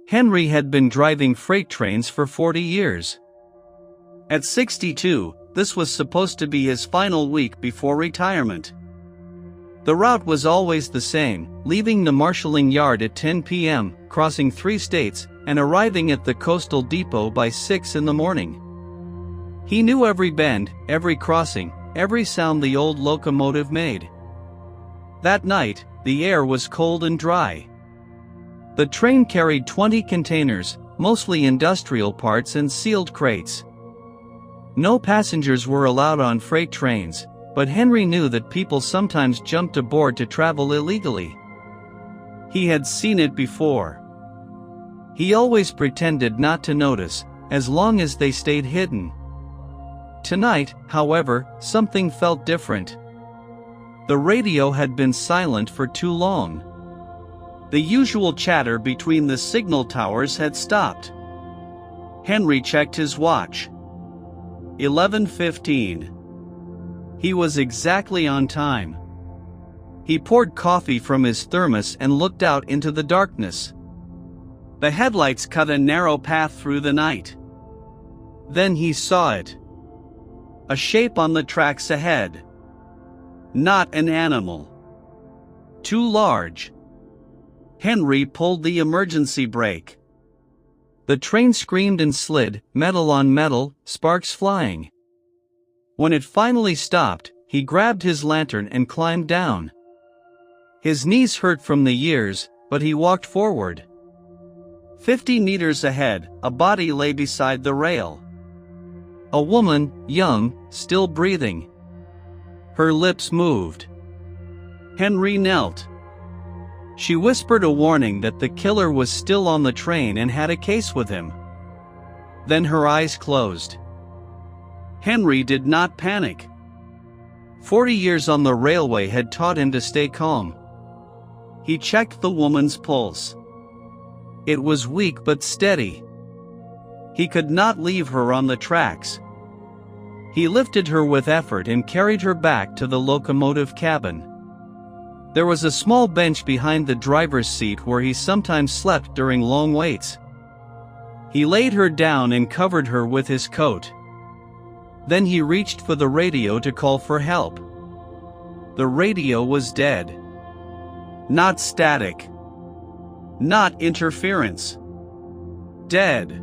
Henry had been driving freight trains for 40 years. At 62, this was supposed to be his final week before retirement. The route was always the same, leaving the marshalling yard at 10 p.m., crossing 3 states, and arriving at the coastal depot by 6 in the morning. He knew every bend, every crossing, every sound the old locomotive made. That night, the air was cold and dry. The train carried 20 containers, mostly industrial parts and sealed crates. No passengers were allowed on freight trains, but Henry knew that people sometimes jumped aboard to travel illegally. He had seen it before. He always pretended not to notice, as long as they stayed hidden. Tonight, however, something felt different. The radio had been silent for too long. The usual chatter between the signal towers had stopped. Henry checked his watch. 11:15. He was exactly on time. He poured coffee from his thermos and looked out into the darkness. The headlights cut a narrow path through the night. Then he saw it. A shape on the tracks ahead. Not an animal. Too large. Henry pulled the emergency brake. The train screamed and slid, metal on metal, sparks flying. When it finally stopped, he grabbed his lantern and climbed down. His knees hurt from the years, but he walked forward. 50 meters ahead, a body lay beside the rail. A woman, young, still breathing. Her lips moved. Henry knelt. She whispered a warning that the killer was still on the train and had a case with him. Then her eyes closed. Henry did not panic. 40 years on the railway had taught him to stay calm. He checked the woman's pulse. It was weak but steady. He could not leave her on the tracks. He lifted her with effort and carried her back to the locomotive cabin. There was a small bench behind the driver's seat where he sometimes slept during long waits. He laid her down and covered her with his coat. Then he reached for the radio to call for help. The radio was dead. Not static. Not interference. Dead.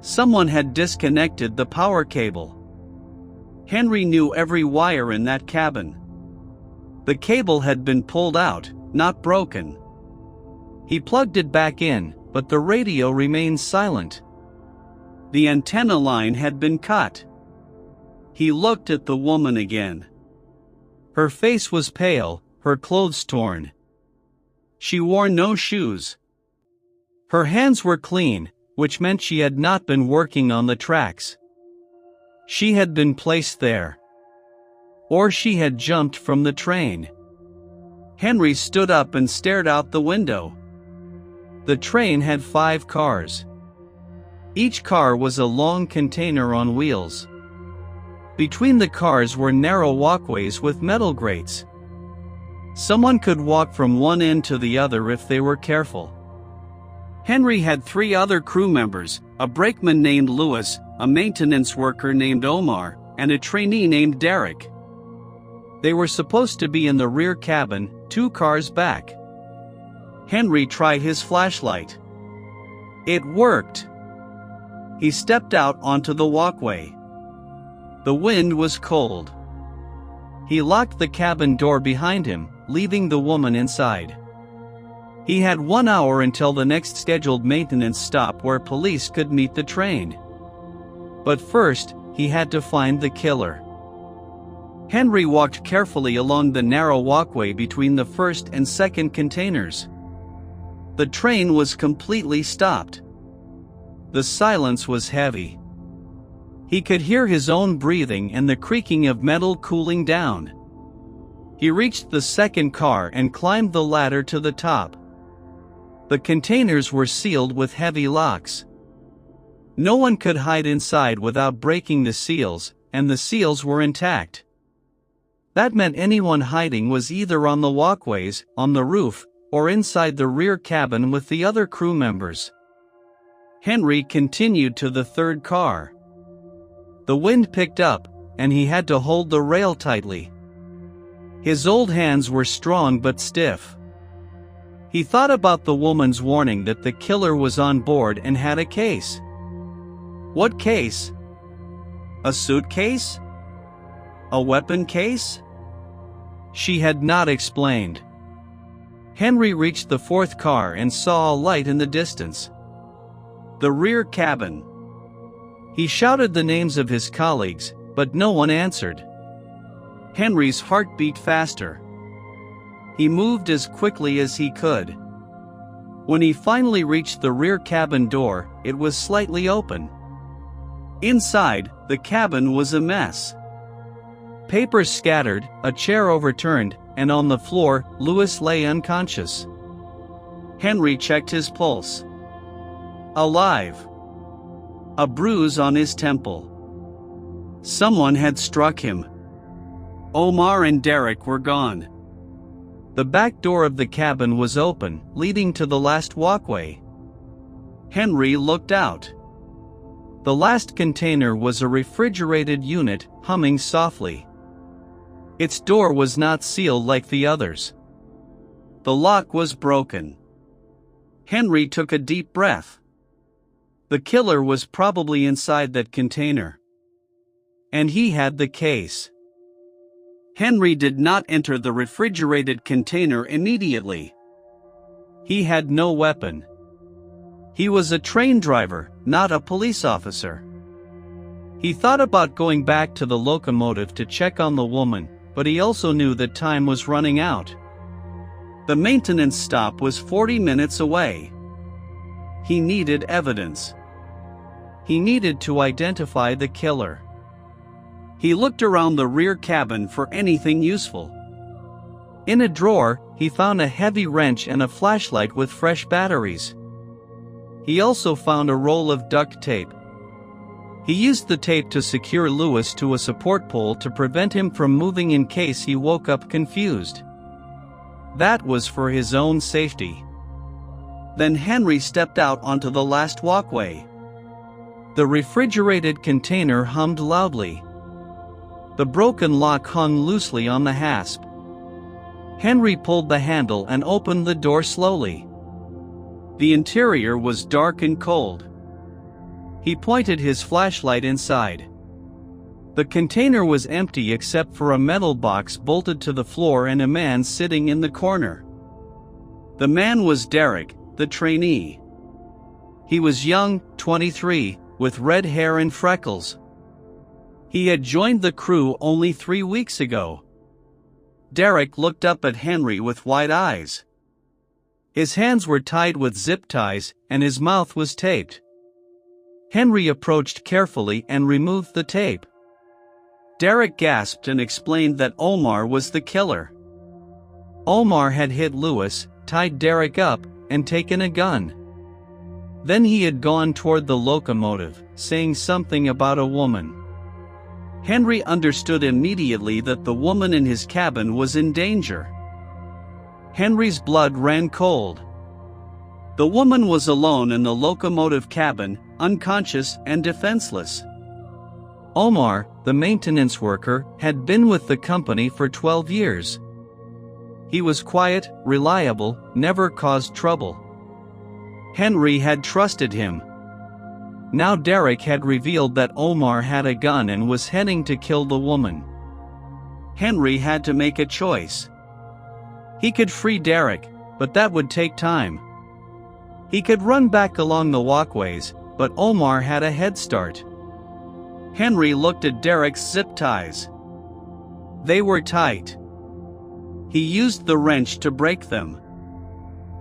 Someone had disconnected the power cable. Henry knew every wire in that cabin. The cable had been pulled out, not broken. He plugged it back in, but the radio remained silent. The antenna line had been cut. He looked at the woman again. Her face was pale, her clothes torn. She wore no shoes. Her hands were clean, which meant she had not been working on the tracks. She had been placed there. Or she had jumped from the train. Henry stood up and stared out the window. The train had 5 cars. Each car was a long container on wheels. Between the cars were narrow walkways with metal grates. Someone could walk from one end to the other if they were careful. Henry had 3 other crew members, a brakeman named Lewis, a maintenance worker named Omar, and a trainee named Derek. They were supposed to be in the rear cabin, 2 cars back. Henry tried his flashlight. It worked. He stepped out onto the walkway. The wind was cold. He locked the cabin door behind him, leaving the woman inside. He had 1 hour until the next scheduled maintenance stop where police could meet the train. But first, he had to find the killer. Henry walked carefully along the narrow walkway between the first and second containers. The train was completely stopped. The silence was heavy. He could hear his own breathing and the creaking of metal cooling down. He reached the second car and climbed the ladder to the top. The containers were sealed with heavy locks. No one could hide inside without breaking the seals, and the seals were intact. That meant anyone hiding was either on the walkways, on the roof, or inside the rear cabin with the other crew members. Henry continued to the third car. The wind picked up, and he had to hold the rail tightly. His old hands were strong but stiff. He thought about the woman's warning that the killer was on board and had a case. What case? A suitcase? A weapon case? She had not explained. Henry reached the fourth car and saw a light in the distance. The rear cabin. He shouted the names of his colleagues, but no one answered. Henry's heart beat faster. He moved as quickly as he could. When he finally reached the rear cabin door, it was slightly open. Inside, the cabin was a mess. Papers scattered, a chair overturned, and on the floor, Louis lay unconscious. Henry checked his pulse. Alive. A bruise on his temple. Someone had struck him. Omar and Derek were gone. The back door of the cabin was open, leading to the last walkway. Henry looked out. The last container was a refrigerated unit, humming softly. Its door was not sealed like the others. The lock was broken. Henry took a deep breath. The killer was probably inside that container. And he had the case. Henry did not enter the refrigerated container immediately. He had no weapon. He was a train driver, not a police officer. He thought about going back to the locomotive to check on the woman, but he also knew that time was running out. The maintenance stop was 40 minutes away. He needed evidence. He needed to identify the killer. He looked around the rear cabin for anything useful. In a drawer, he found a heavy wrench and a flashlight with fresh batteries. He also found a roll of duct tape. He used the tape to secure Louis to a support pole to prevent him from moving in case he woke up confused. That was for his own safety. Then Henry stepped out onto the last walkway. The refrigerated container hummed loudly. The broken lock hung loosely on the hasp. Henry pulled the handle and opened the door slowly. The interior was dark and cold. He pointed his flashlight inside. The container was empty except for a metal box bolted to the floor and a man sitting in the corner. The man was Derek, the trainee. He was young, 23, with red hair and freckles. He had joined the crew only 3 weeks ago. Derek looked up at Henry with wide eyes. His hands were tied with zip ties, and his mouth was taped. Henry approached carefully and removed the tape. Derek gasped and explained that Omar was the killer. Omar had hit Louis, tied Derek up, and taken a gun. Then he had gone toward the locomotive, saying something about a woman. Henry understood immediately that the woman in his cabin was in danger. Henry's blood ran cold. The woman was alone in the locomotive cabin, unconscious and defenseless. Omar, the maintenance worker, had been with the company for 12 years. He was quiet, reliable, never caused trouble. Henry had trusted him. Now Derek had revealed that Omar had a gun and was heading to kill the woman. Henry had to make a choice. He could free Derek, but that would take time. He could run back along the walkways, but Omar had a head start. Henry looked at Derek's zip ties. They were tight. He used the wrench to break them.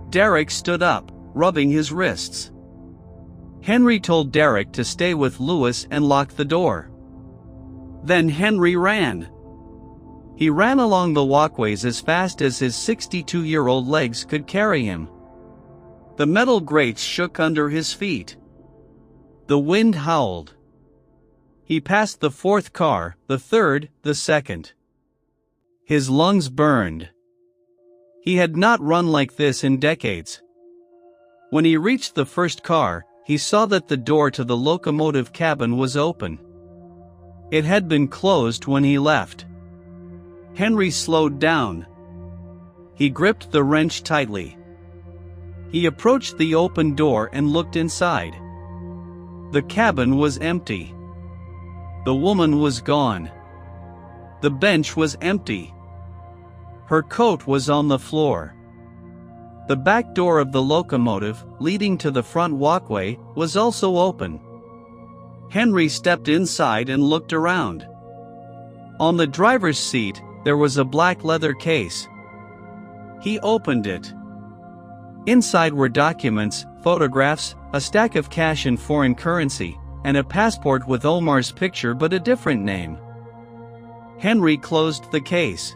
Derek stood up, rubbing his wrists. Henry told Derek to stay with Louis and lock the door. Then Henry ran. He ran along the walkways as fast as his 62-year-old legs could carry him. The metal grates shook under his feet. The wind howled. He passed the fourth car, the third, the second. His lungs burned. He had not run like this in decades. When he reached the first car, he saw that the door to the locomotive cabin was open. It had been closed when he left. Henry slowed down. He gripped the wrench tightly. He approached the open door and looked inside. The cabin was empty. The woman was gone. The bench was empty. Her coat was on the floor. The back door of the locomotive, leading to the front walkway, was also open. Henry stepped inside and looked around. On the driver's seat, there was a black leather case. He opened it. Inside were documents, photographs, a stack of cash in foreign currency, and a passport with Omar's picture but a different name. Henry closed the case.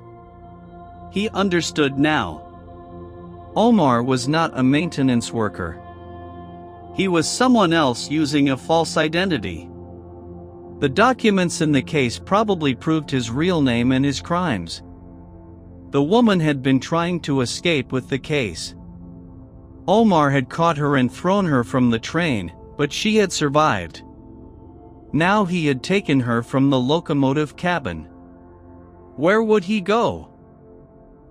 He understood now. Omar was not a maintenance worker. He was someone else using a false identity. The documents in the case probably proved his real name and his crimes. The woman had been trying to escape with the case. Omar had caught her and thrown her from the train, but she had survived. Now he had taken her from the locomotive cabin. Where would he go?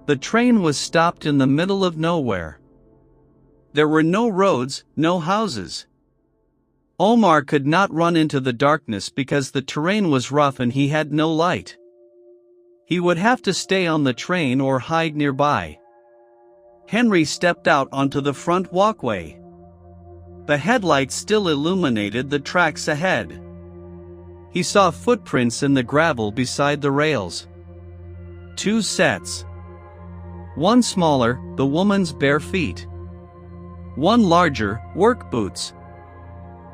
The train was stopped in the middle of nowhere. There were no roads, no houses. Omar could not run into the darkness because the terrain was rough and he had no light. He would have to stay on the train or hide nearby. Henry stepped out onto the front walkway. The headlights still illuminated the tracks ahead. He saw footprints in the gravel beside the rails. 2 sets. One smaller, the woman's bare feet. One larger, work boots.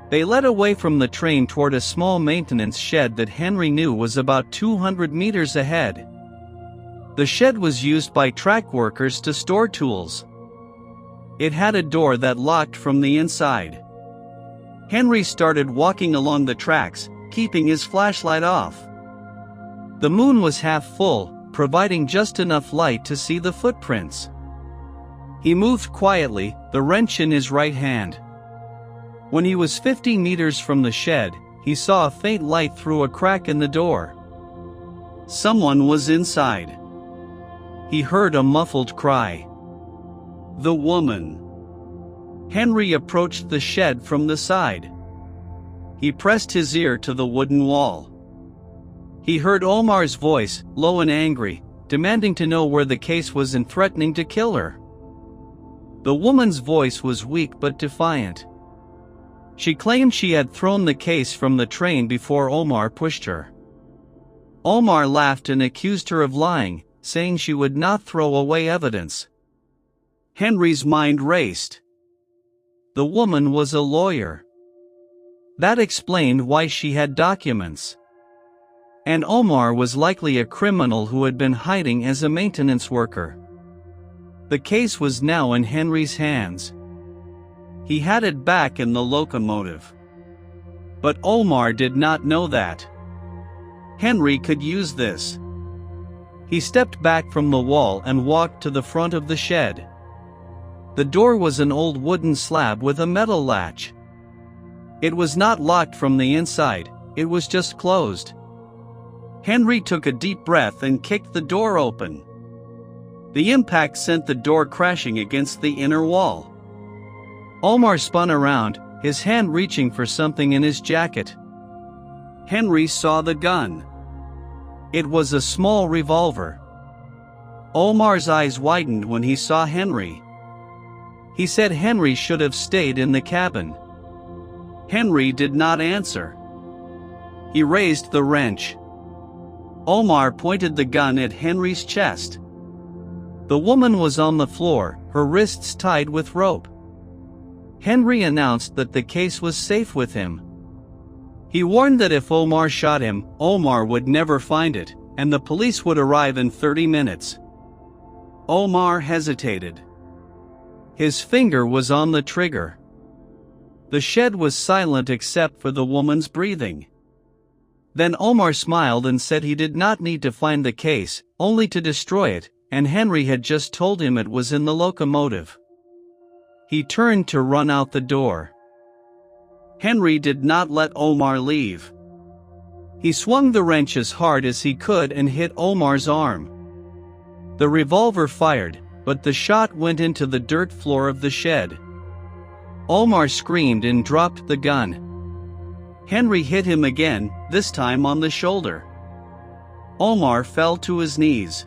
They led away from the train toward a small maintenance shed that Henry knew was about 200 meters ahead. The shed was used by track workers to store tools. It had a door that locked from the inside. Henry started walking along the tracks, keeping his flashlight off. The moon was half full, providing just enough light to see the footprints. He moved quietly, the wrench in his right hand. When he was 50 meters from the shed, he saw a faint light through a crack in the door. Someone was inside. He heard a muffled cry. The woman. Henry approached the shed from the side. He pressed his ear to the wooden wall. He heard Omar's voice, low and angry, demanding to know where the case was and threatening to kill her. The woman's voice was weak but defiant. She claimed she had thrown the case from the train before Omar pushed her. Omar laughed and accused her of lying, saying she would not throw away evidence. Henry's mind raced. The woman was a lawyer. That explained why she had documents. And Omar was likely a criminal who had been hiding as a maintenance worker. The case was now in Henry's hands. He had it back in the locomotive. But Omar did not know that. Henry could use this. He stepped back from the wall and walked to the front of the shed. The door was an old wooden slab with a metal latch. It was not locked from the inside, it was just closed. Henry took a deep breath and kicked the door open. The impact sent the door crashing against the inner wall. Omar spun around, his hand reaching for something in his jacket. Henry saw the gun. It was a small revolver. Omar's eyes widened when he saw Henry. He said Henry should have stayed in the cabin. Henry did not answer. He raised the wrench. Omar pointed the gun at Henry's chest. The woman was on the floor, her wrists tied with rope. Henry announced that the case was safe with him. He warned that if Omar shot him, Omar would never find it, and the police would arrive in 30 minutes. Omar hesitated. His finger was on the trigger. The shed was silent except for the woman's breathing. Then Omar smiled and said he did not need to find the case, only to destroy it, and Henry had just told him it was in the locomotive. He turned to run out the door. Henry did not let Omar leave. He swung the wrench as hard as he could and hit Omar's arm. The revolver fired, but the shot went into the dirt floor of the shed. Omar screamed and dropped the gun. Henry hit him again, this time on the shoulder. Omar fell to his knees.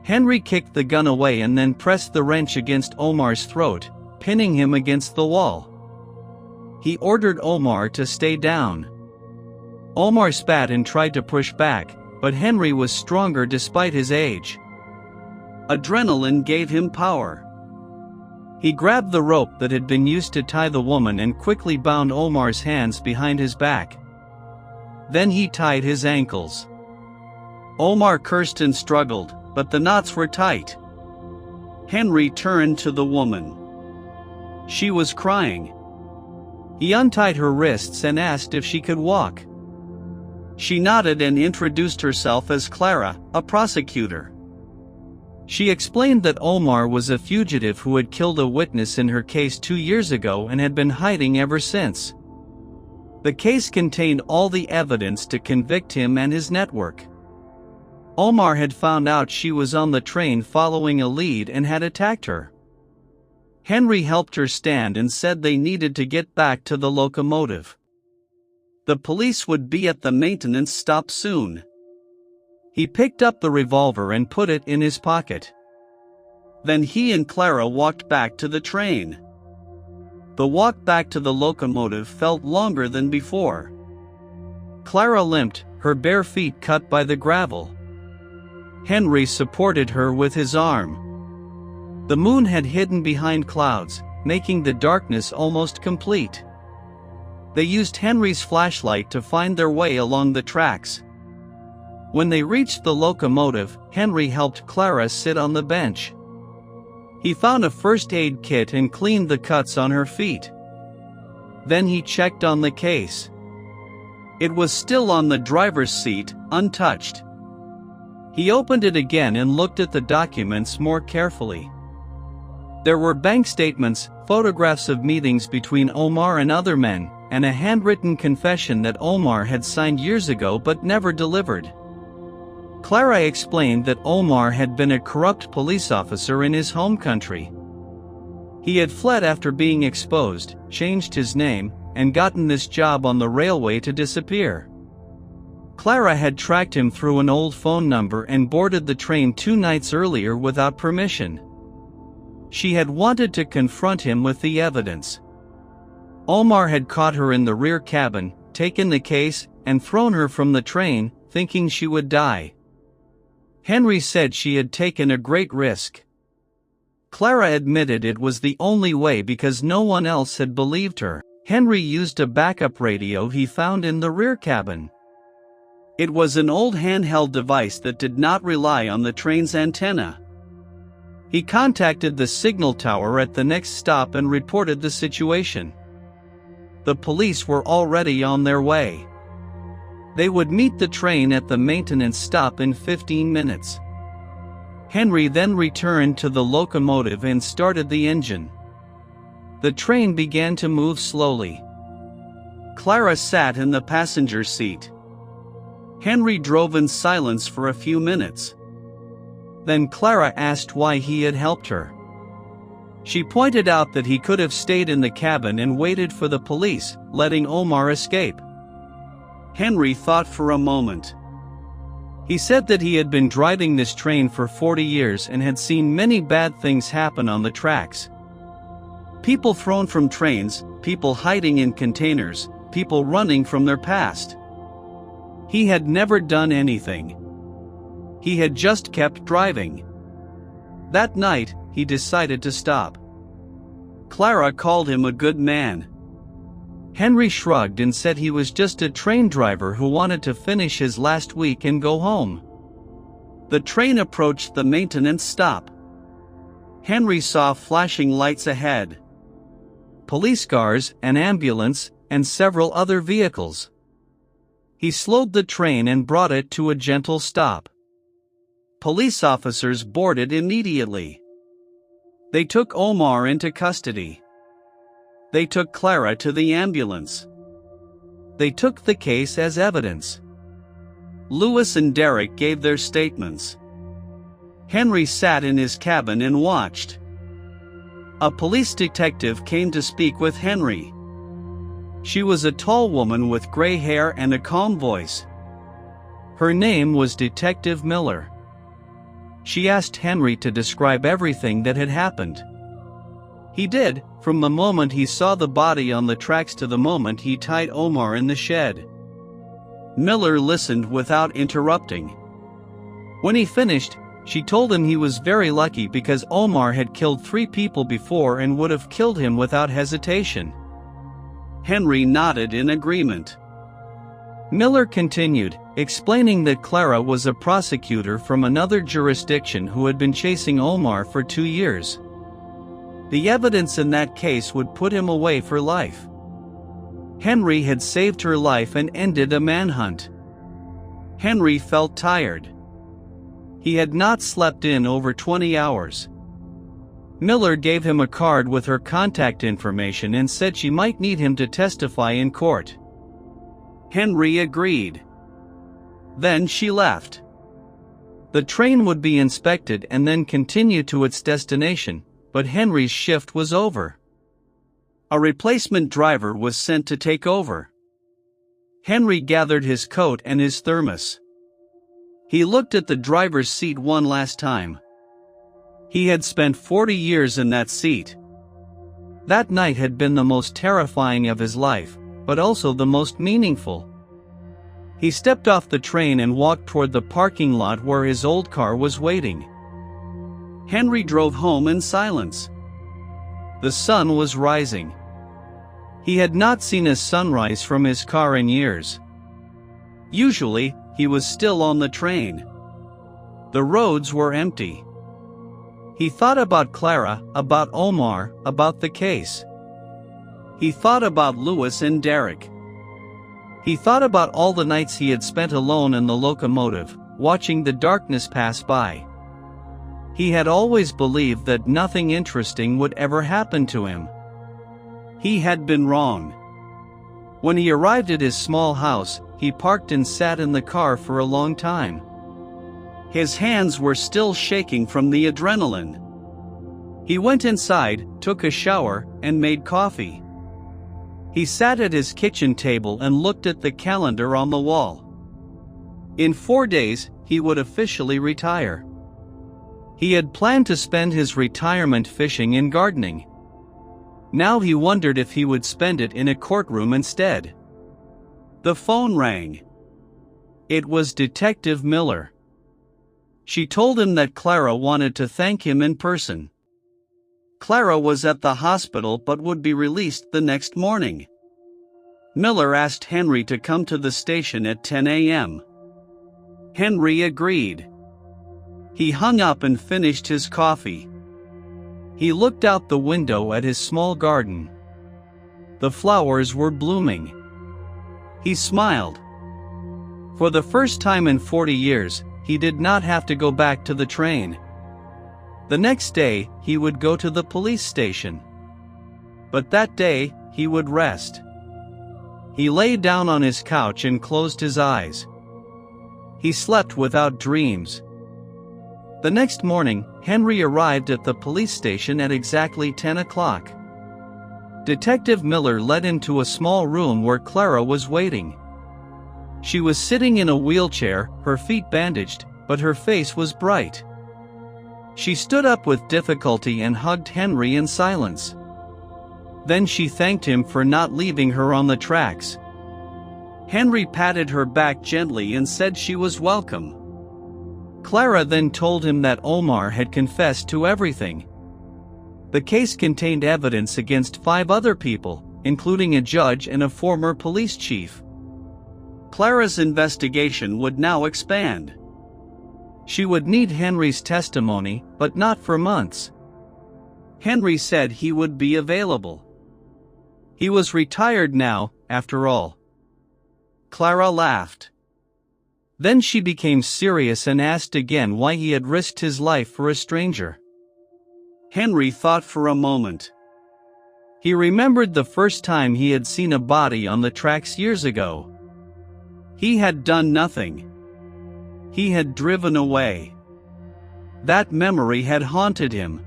Henry kicked the gun away and then pressed the wrench against Omar's throat, pinning him against the wall. He ordered Omar to stay down. Omar spat and tried to push back, but Henry was stronger despite his age. Adrenaline gave him power. He grabbed the rope that had been used to tie the woman and quickly bound Omar's hands behind his back. Then he tied his ankles. Omar cursed and struggled, but the knots were tight. Henry turned to the woman. She was crying. He untied her wrists and asked if she could walk. She nodded and introduced herself as Clara, a prosecutor. She explained that Omar was a fugitive who had killed a witness in her case 2 years ago and had been hiding ever since. The case contained all the evidence to convict him and his network. Omar had found out she was on the train following a lead and had attacked her. Henry helped her stand and said they needed to get back to the locomotive. The police would be at the maintenance stop soon. He picked up the revolver and put it in his pocket. Then he and Clara walked back to the train. The walk back to the locomotive felt longer than before. Clara limped, her bare feet cut by the gravel. Henry supported her with his arm. The moon had hidden behind clouds, making the darkness almost complete. They used Henry's flashlight to find their way along the tracks. When they reached the locomotive, Henry helped Clara sit on the bench. He found a first aid kit and cleaned the cuts on her feet. Then he checked on the case. It was still on the driver's seat, untouched. He opened it again and looked at the documents more carefully. There were bank statements, photographs of meetings between Omar and other men, and a handwritten confession that Omar had signed years ago but never delivered. Clara explained that Omar had been a corrupt police officer in his home country. He had fled after being exposed, changed his name, and gotten this job on the railway to disappear. Clara had tracked him through an old phone number and boarded the train 2 nights earlier without permission. She had wanted to confront him with the evidence. Omar had caught her in the rear cabin, taken the case, and thrown her from the train, thinking she would die. Henry said she had taken a great risk. Clara admitted it was the only way because no one else had believed her. Henry used a backup radio he found in the rear cabin. It was an old handheld device that did not rely on the train's antenna. He contacted the signal tower at the next stop and reported the situation. The police were already on their way. They would meet the train at the maintenance stop in 15 minutes. Henry then returned to the locomotive and started the engine. The train began to move slowly. Clara sat in the passenger seat. Henry drove in silence for a few minutes. Then Clara asked why he had helped her. She pointed out that he could have stayed in the cabin and waited for the police, letting Omar escape. Henry thought for a moment. He said that he had been driving this train for 40 years and had seen many bad things happen on the tracks. People thrown from trains, people hiding in containers, people running from their past. He had never done anything. He had just kept driving. That night, he decided to stop. Clara called him a good man. Henry shrugged and said he was just a train driver who wanted to finish his last week and go home. The train approached the maintenance stop. Henry saw flashing lights ahead. Police cars, an ambulance, and several other vehicles. He slowed the train and brought it to a gentle stop. Police officers boarded immediately. They took Omar into custody. They took Clara to the ambulance. They took the case as evidence. Lewis and Derek gave their statements. Henry sat in his cabin and watched. A police detective came to speak with Henry. She was a tall woman with gray hair and a calm voice. Her name was Detective Miller. She asked Henry to describe everything that had happened. He did, from the moment he saw the body on the tracks to the moment he tied Omar in the shed. Miller listened without interrupting. When he finished, she told him he was very lucky because Omar had killed 3 people before and would have killed him without hesitation. Henry nodded in agreement. Miller continued, explaining that Clara was a prosecutor from another jurisdiction who had been chasing Omar for 2 years. The evidence in that case would put him away for life. Henry had saved her life and ended a manhunt. Henry felt tired. He had not slept in over 20 hours. Miller gave him a card with her contact information and said she might need him to testify in court. Henry agreed. Then she left. The train would be inspected and then continue to its destination, but Henry's shift was over. A replacement driver was sent to take over. Henry gathered his coat and his thermos. He looked at the driver's seat one last time. He had spent 40 years in that seat. That night had been the most terrifying of his life, but also the most meaningful. He stepped off the train and walked toward the parking lot where his old car was waiting. Henry drove home in silence. The sun was rising. He had not seen a sunrise from his car in years. Usually, he was still on the train. The roads were empty. He thought about Clara, about Omar, about the case. He thought about Lewis and Derek. He thought about all the nights he had spent alone in the locomotive, watching the darkness pass by. He had always believed that nothing interesting would ever happen to him. He had been wrong. When he arrived at his small house, he parked and sat in the car for a long time. His hands were still shaking from the adrenaline. He went inside, took a shower, and made coffee. He sat at his kitchen table and looked at the calendar on the wall. In 4 days, he would officially retire. He had planned to spend his retirement fishing and gardening. Now he wondered if he would spend it in a courtroom instead. The phone rang. It was Detective Miller. She told him that Clara wanted to thank him in person. Clara was at the hospital but would be released the next morning. Miller asked Henry to come to the station at 10 a.m. Henry agreed. He hung up and finished his coffee. He looked out the window at his small garden. The flowers were blooming. He smiled. For the first time in 40 years, he did not have to go back to the train. The next day, he would go to the police station. But that day, he would rest. He lay down on his couch and closed his eyes. He slept without dreams. The next morning, Henry arrived at the police station at exactly 10 o'clock. Detective Miller led him to a small room where Clara was waiting. She was sitting in a wheelchair, her feet bandaged, but her face was bright. She stood up with difficulty and hugged Henry in silence. Then she thanked him for not leaving her on the tracks. Henry patted her back gently and said she was welcome. Clara then told him that Omar had confessed to everything. The case contained evidence against 5 other people, including a judge and a former police chief. Clara's investigation would now expand. She would need Henry's testimony, but not for months. Henry said he would be available. He was retired now, after all. Clara laughed. Then she became serious and asked again why he had risked his life for a stranger. Henry thought for a moment. He remembered the first time he had seen a body on the tracks years ago. He had done nothing. He had driven away. That memory had haunted him.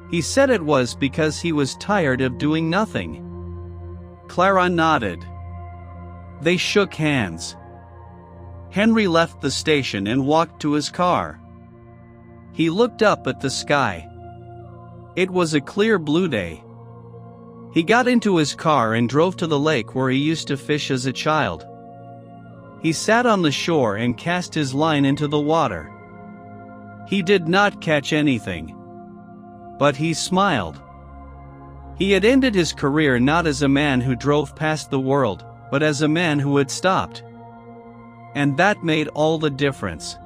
He said it was because he was tired of doing nothing. Clara nodded. They shook hands. Henry left the station and walked to his car. He looked up at the sky. It was a clear blue day. He got into his car and drove to the lake where he used to fish as a child. He sat on the shore and cast his line into the water. He did not catch anything. But he smiled. He had ended his career not as a man who drove past the world, but as a man who had stopped. And that made all the difference.